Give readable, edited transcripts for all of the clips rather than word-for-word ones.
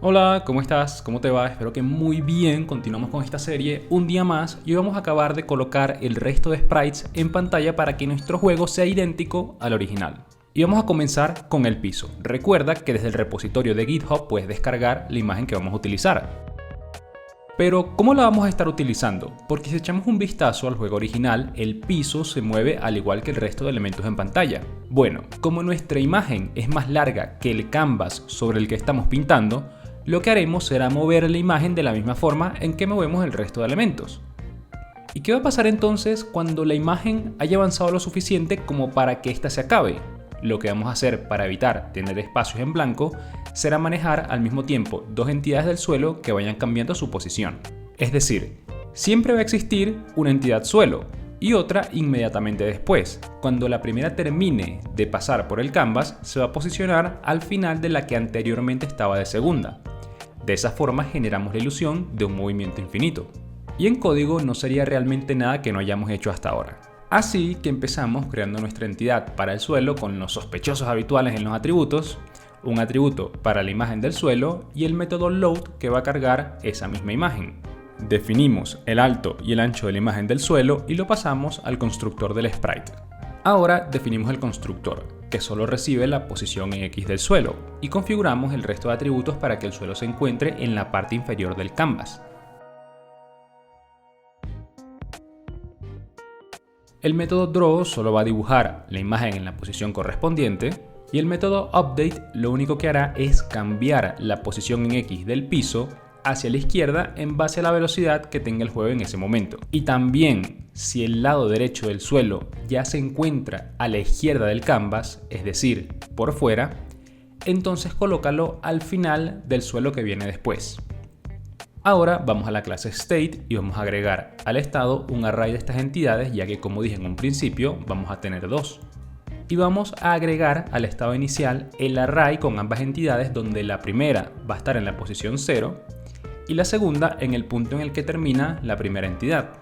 Hola, ¿cómo estás? ¿Cómo te va? Espero que muy bien. Continuamos con esta serie un día más y hoy vamos a acabar de colocar el resto de sprites en pantalla para que nuestro juego sea idéntico al original. Y vamos a comenzar con el piso. Recuerda que desde el repositorio de GitHub puedes descargar la imagen que vamos a utilizar. Pero, ¿cómo la vamos a estar utilizando? Porque si echamos un vistazo al juego original, el piso se mueve al igual que el resto de elementos en pantalla. Bueno, como nuestra imagen es más larga que el canvas sobre el que estamos pintando, lo que haremos será mover la imagen de la misma forma en que movemos el resto de elementos. ¿Y qué va a pasar entonces cuando la imagen haya avanzado lo suficiente como para que ésta se acabe? Lo que vamos a hacer para evitar tener espacios en blanco será manejar al mismo tiempo dos entidades del suelo que vayan cambiando su posición. Es decir, siempre va a existir una entidad suelo y otra inmediatamente después. Cuando la primera termine de pasar por el canvas, se va a posicionar al final de la que anteriormente estaba de segunda. De esa forma generamos la ilusión de un movimiento infinito. Y en código no sería realmente nada que no hayamos hecho hasta ahora. Así que empezamos creando nuestra entidad para el suelo con los sospechosos habituales en los atributos, un atributo para la imagen del suelo y el método load que va a cargar esa misma imagen. Definimos el alto y el ancho de la imagen del suelo y lo pasamos al constructor del sprite. Ahora definimos el constructor, que solo recibe la posición en X del suelo, y configuramos el resto de atributos para que el suelo se encuentre en la parte inferior del canvas. El método draw solo va a dibujar la imagen en la posición correspondiente, y el método update lo único que hará es cambiar la posición en X del piso hacia la izquierda en base a la velocidad que tenga el juego en ese momento. Y también, si el lado derecho del suelo ya se encuentra a la izquierda del canvas, es decir, por fuera, entonces colócalo al final del suelo que viene después. Ahora vamos a la clase state y vamos a agregar al estado un array de estas entidades, ya que, como dije en un principio, vamos a tener dos. Y vamos a agregar al estado inicial el array con ambas entidades, donde la primera va a estar en la posición 0 y la segunda en el punto en el que termina la primera entidad.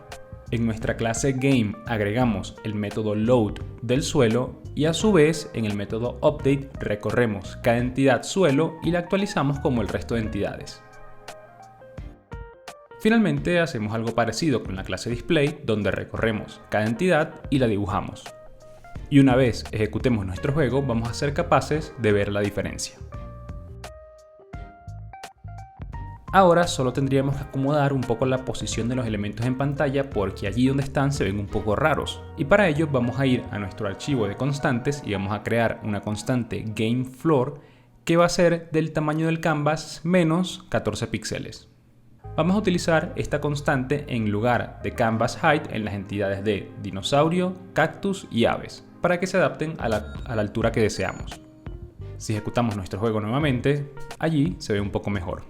En nuestra clase game agregamos el método load del suelo y a su vez en el método update recorremos cada entidad suelo y la actualizamos como el resto de entidades. Finalmente hacemos algo parecido con la clase display, donde recorremos cada entidad y la dibujamos. Y una vez ejecutemos nuestro juego, vamos a ser capaces de ver la diferencia. Ahora solo tendríamos que acomodar un poco la posición de los elementos en pantalla, porque allí donde están se ven un poco raros. Y para ello vamos a ir a nuestro archivo de constantes y vamos a crear una constante GameFloor que va a ser del tamaño del canvas menos 14 píxeles. Vamos a utilizar esta constante en lugar de canvas height en las entidades de dinosaurio, cactus y aves, para que se adapten a la altura que deseamos. Si ejecutamos nuestro juego nuevamente, allí se ve un poco mejor.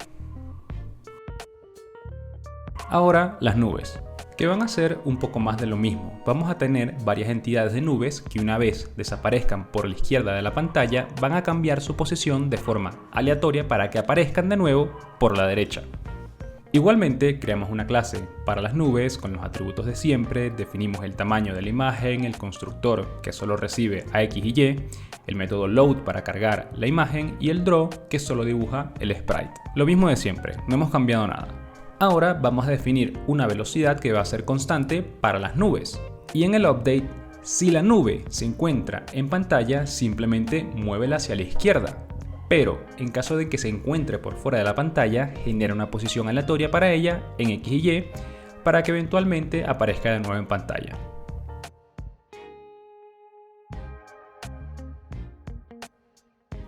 Ahora las nubes, que van a ser un poco más de lo mismo. Vamos a tener varias entidades de nubes que, una vez desaparezcan por la izquierda de la pantalla, van a cambiar su posición de forma aleatoria para que aparezcan de nuevo por la derecha. Igualmente creamos una clase para las nubes con los atributos de siempre, definimos el tamaño de la imagen, el constructor que solo recibe a X y Y, el método load para cargar la imagen y el draw que solo dibuja el sprite. Lo mismo de siempre, no hemos cambiado nada. Ahora vamos a definir una velocidad que va a ser constante para las nubes. Y en el update, si la nube se encuentra en pantalla, simplemente muévela hacia la izquierda. Pero en caso de que se encuentre por fuera de la pantalla, genera una posición aleatoria para ella en X y Y para que eventualmente aparezca de nuevo en pantalla.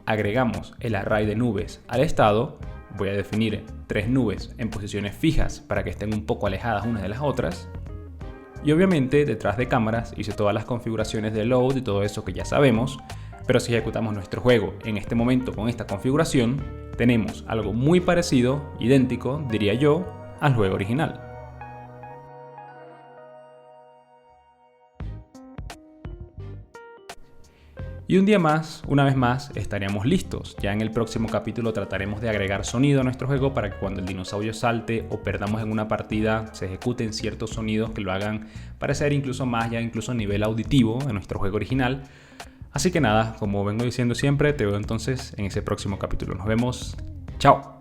Agregamos el array de nubes al estado. Voy a definir 3 nubes en posiciones fijas para que estén un poco alejadas unas de las otras. Y obviamente detrás de cámaras hice todas las configuraciones de load y todo eso que ya sabemos. Pero si ejecutamos nuestro juego en este momento con esta configuración, tenemos algo muy parecido, idéntico, diría yo, al juego original. Y un día más, una vez más, estaríamos listos. Ya en el próximo capítulo trataremos de agregar sonido a nuestro juego para que cuando el dinosaurio salte o perdamos en una partida se ejecuten ciertos sonidos que lo hagan parecer incluso más, ya incluso a nivel auditivo, en nuestro juego original. Así que nada, como vengo diciendo siempre, te veo entonces en ese próximo capítulo. Nos vemos. Chao.